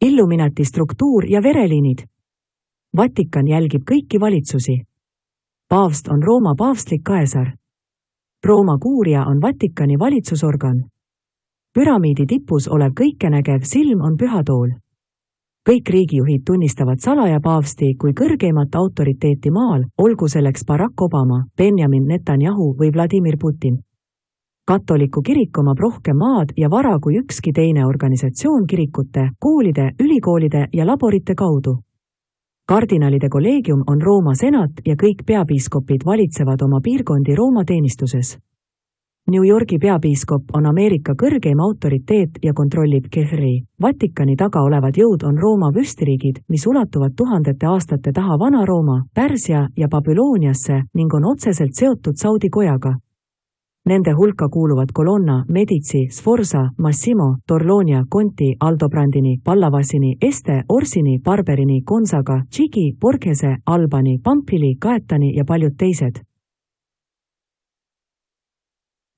Illuminati struktuur ja vereliinid. Vatikan jälgib kõiki valitsusi. Paavst on Rooma paavstlik kaesar. Rooma kuuria on Vatikani valitsusorgan. Püramiidi tipus olev kõikenägev silm on pühatool. Kõik riigijuhid tunnistavad salaja paavsti kui kõrgeimat autoriteeti maal, olgu selleks Barack Obama, Benjamin Netanyahu või Vladimir Putin. Katoliku kirik omab rohkem maad ja vara kui ükski teine organisatsioon kirikute, koolide, ülikoolide ja laborite kaudu. Kardinalide kolleegium on Rooma senat ja kõik peapiiskopid valitsevad oma piirkondi Rooma teenistuses. New Yorgi peapiiskop on Ameerika kõrgeim autoriteet ja kontrollib Kehri. Vatikani taga olevad jõud on Rooma vürstiriigid, mis ulatuvad tuhandete aastate taha Vana-Rooma, Pärsia ja Babülooniasse ning on otseselt seotud Saudi kojaga. Nende hulka kuuluvad Colonna, Medici, Sforza, Massimo, Torlonia, Conti, Aldobrandini, Pallavasini, Este, Orsini, Barberini, Gonzaga, Chigi, Borghese, Albani, Pampili, Gaetani ja paljud teised.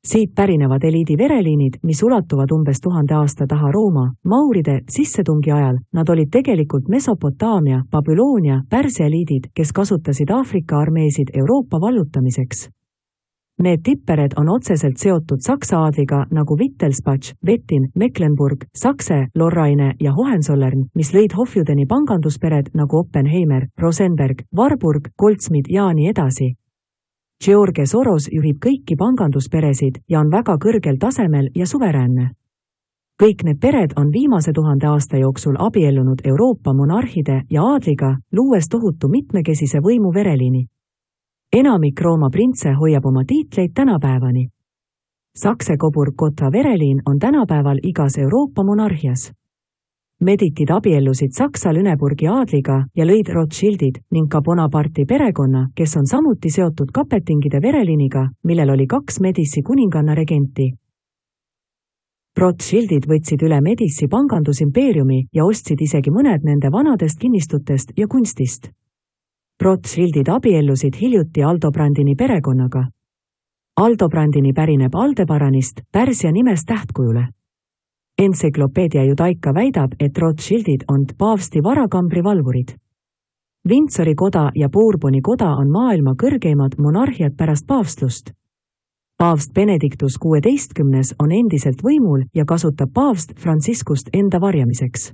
Siit pärinevad eliidi vereliinid, mis ulatuvad umbes 1000 aasta taha Rooma. Mauride sissetungi ajal nad olid tegelikult Mesopotaamia, Babyloonia, Pärsia eliidid, kes kasutasid Aafrika armeesid Euroopa vallutamiseks. Need tippered on otseselt seotud Saksa aadliga nagu Wittelsbach, Wettin, Mecklenburg, Sakse, Lorraine ja Hohenzollern, mis lõid Hofjudeni panganduspered nagu Oppenheimer, Rosenberg, Warburg, Goldsmith ja nii edasi. George Soros juhib kõiki pangandusperesid ja on väga kõrgel tasemel ja suveräänne. Kõik need pered on viimase 1000 aasta jooksul abiellunud Euroopa monarhide ja aadliga, luues tohutu mitmekesise võimu vereliini. Enamik Rooma printse hoiab oma tiitleid tänapäevani. Sakse kobur Gotha vereliin on tänapäeval igas Euroopa monarhias. Meditid abiellusid Saksa Lüneburgi aadliga ja lõid Rothschildid ning ka Bonaparte'i perekonna, kes on samuti seotud Kapetingide vereliiniga, millel oli 2 Medici kuninganna regenti. Rothschildid võtsid üle Medici pangandusimpeeriumi ja ostsid isegi mõned nende vanadest kinnistutest ja kunstist. Rothschildid abiellusid hiljuti Aldobrandini perekonnaga. Aldobrandini pärineb Aldebaranist, Pärsia nimest tähtkujule. Entsüklopeedia Judaika väidab, et Rothschildid on paavsti varakambri valvurid. Windsori koda ja Bourboni koda on maailma kõrgeimad monarhiad pärast paavstlust. Paavst Benedictus XVI on endiselt võimul ja kasutab paavst Franciscust enda varjamiseks.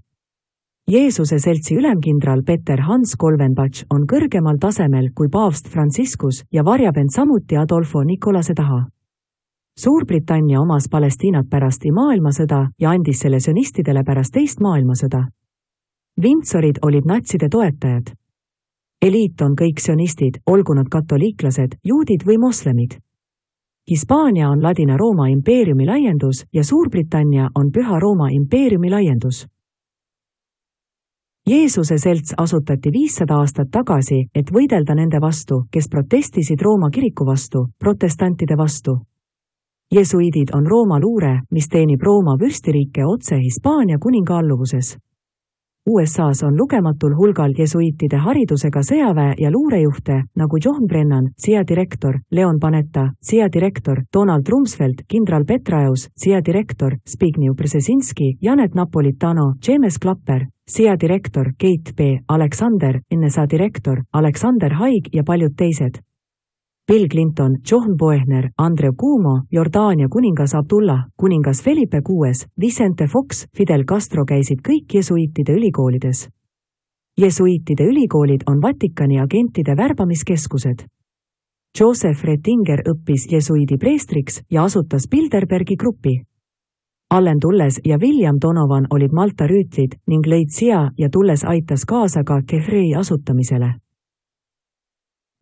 Jeesuse seltsi ülemkindral Peter Hans Kolvenbach on kõrgemal tasemel kui paavst Franciscus ja varjab end samuti Adolfo Nicolase taha. Suurbritannia omas Palestiinat pärast maailmasõda ja andis selle sionistidele pärast teist maailmasõda. Windsorid olid natside toetajad. Eliit on kõik sionistid, olgu nad katoliiklased, juudid või moslemid. Hispaania on Ladina-Rooma impeeriumi laiendus ja Suurbritannia on Püha Rooma impeeriumi laiendus. Jeesuse selts asutati 500 aastat tagasi, et võidelda nende vastu, kes protestisid Rooma kiriku vastu, protestantide vastu. Jesuidid on Rooma luure, mis teenib Rooma vürstiriike otse Hispaania kuninga alluvuses. USAs on lugematul hulgal jesuitide haridusega sõjaväe ja luurejuhte, nagu John Brennan, CIA direktor, Leon Panetta, CIA direktor, Donald Rumsfeld, kindral Petraeus, CIA direktor, Zbigniew Brzezinski, Janet Napolitano, James Clapper, CIA direktor, Kate B. Alexander, NSA direktor, Alexander Haig ja paljud teised. Bill Clinton, John Boehner, Andrew Cuomo, Jordaania kuningas Abdullah, kuningas Felipe VI, Vicente Fox, Fidel Castro käisid kõik jesuitide ülikoolides. Jesuitide ülikoolid on Vatikani agentide värbamiskeskused. Joseph Ratzinger õppis jesuidi preestriks ja asutas Bilderbergi grupi. Allen Dulles ja William Donovan olid Malta rüütlid ning lõid CIA ja Dulles aitas kaasa ka Kefrei asutamisele.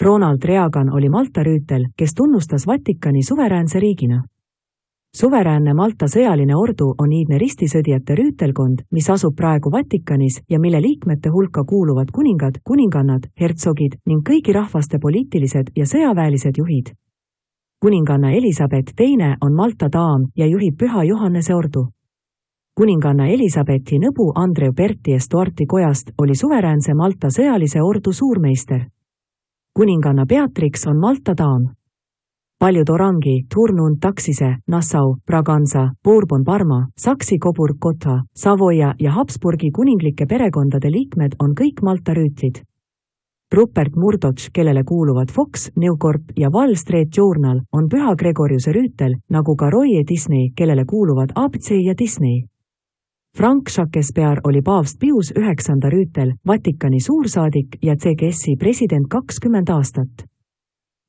Ronald Reagan oli Malta rüütel, kes tunnustas Vatikani suveräänse riigina. Suveräänne Malta sõjaline ordu on iidne ristisõdijate rüütelkond, mis asub praegu Vatikanis ja mille liikmete hulka kuuluvad kuningad, kuningannad, hertsogid ning kõigi rahvaste poliitilised ja sõjaväelised juhid. Kuninganna Elisabeth II on Malta daam ja juhib Püha Johannese ordu. Kuninganna Elisabethi nõbu Andreu Berti Estuarti kojast oli suveräänse Malta sõjalise ordu suurmeister. Kuninganna Beatrix on Malta daam. paljud Orangi, Tournund Taxise, Nassau, Braganza, Bourbon Parma, Saksi Coburg Gotha, Savoia ja Habsburgi kuninglike perekondade liikmed on kõik Malta rüütlid. Rupert Murdoch, kellele kuuluvad Fox, News Corp ja Wall Street Journal, on Püha Gregoriuse rüütel, nagu ka Roy E. Disney, kellele kuuluvad ABC ja Disney. Frank Shakespeare oli paavst Pius IX rüütel, Vatikani suursaadik ja CGS-i president 20 aastat.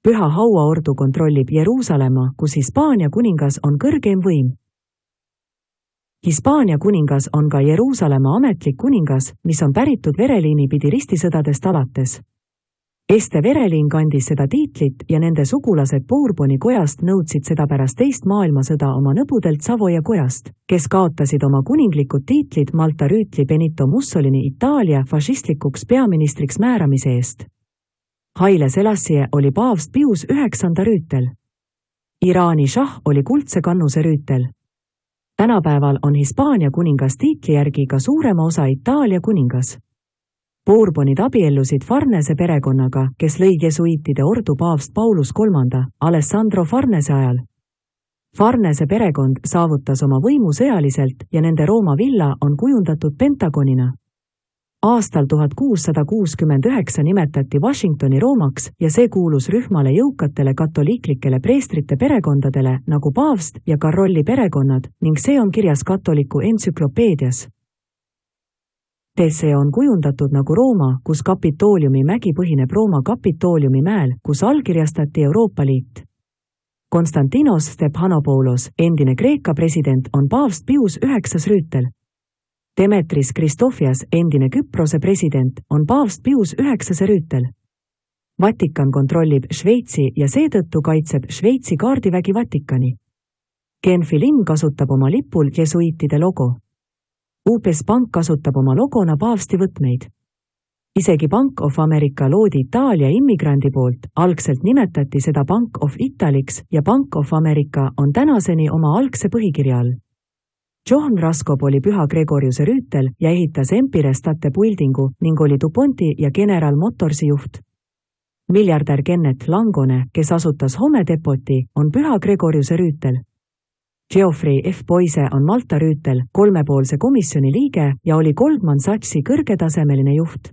Püha hauaordu kontrollib Jeruusalemma, kus Hispaania kuningas on kõrgeim võim. Hispaania kuningas on ka Jeruusalemma ametlik kuningas, mis on päritud vereliini pidi ristisõdadest alates. Este Vereliin kandis seda tiitlit ja nende sugulased Bourboni kojast nõudsid seda pärast teist maailmasõda oma nõbudelt Savoia kojast, kes kaotasid oma kuninglikud tiitlid Malta rüütli Benito Mussolini Itaalia fašistlikuks peaministriks määramise eest. Haile Selassie oli paavst Pius IX rüütel. Iraani šah oli kuldse kannuse rüütel. Tänapäeval on Hispaania kuningas tiitli järgi ka suurema osa Itaalia kuningas. Bourbonid abiellusid Farnese perekonnaga, kes lõi jesuiitide ordu paavst Paulus III, Alessandro Farnese ajal. Farnese perekond saavutas oma võimu sõjaliselt ja nende Rooma villa on kujundatud pentagonina. Aastal 1669 nimetati Washingtoni Roomaks ja see kuulus rühmale jõukatele katoliiklikele preestrite perekondadele nagu paavst ja Karolli perekonnad ning see on kirjas katoliku entsüklopeedias. See on kujundatud nagu Rooma, kus Kapitooliumi mägi põhineb Rooma Kapitooliumi mäel, kus allkirjastati Euroopa Liit. Konstantinos Stephanopoulos, endine Kreeka president, on paavst Pius IX rüütel. Demetris Kristofias, endine Küprose president, on paavst Pius IX rüütel. Vatikan kontrollib Šveitsi ja seetõttu kaitseb Šveitsi kaardivägi Vatikani. Genfi linn kasutab oma lipul jesuiitide logo. UBS Pank kasutab oma logona paavsti võtmeid. Isegi Bank of America loodi Itaalia immigrandi poolt, algselt nimetati seda Bank of Italiks ja Bank of America on tänaseni oma algse põhikirja all. John Raskob oli Püha Gregoriuse rüütel ja ehitas Empire State Buildingu ning oli DuPonti ja General Motorsi juht. Miljardär Kenneth Langone, kes asutas Home Depoti, on Püha Gregoriuse rüütel. Geoffrey F. Boise on Malta rüütel, kolmepoolse komisjoni liige ja oli Goldman Sachsi kõrgetasemeline juht.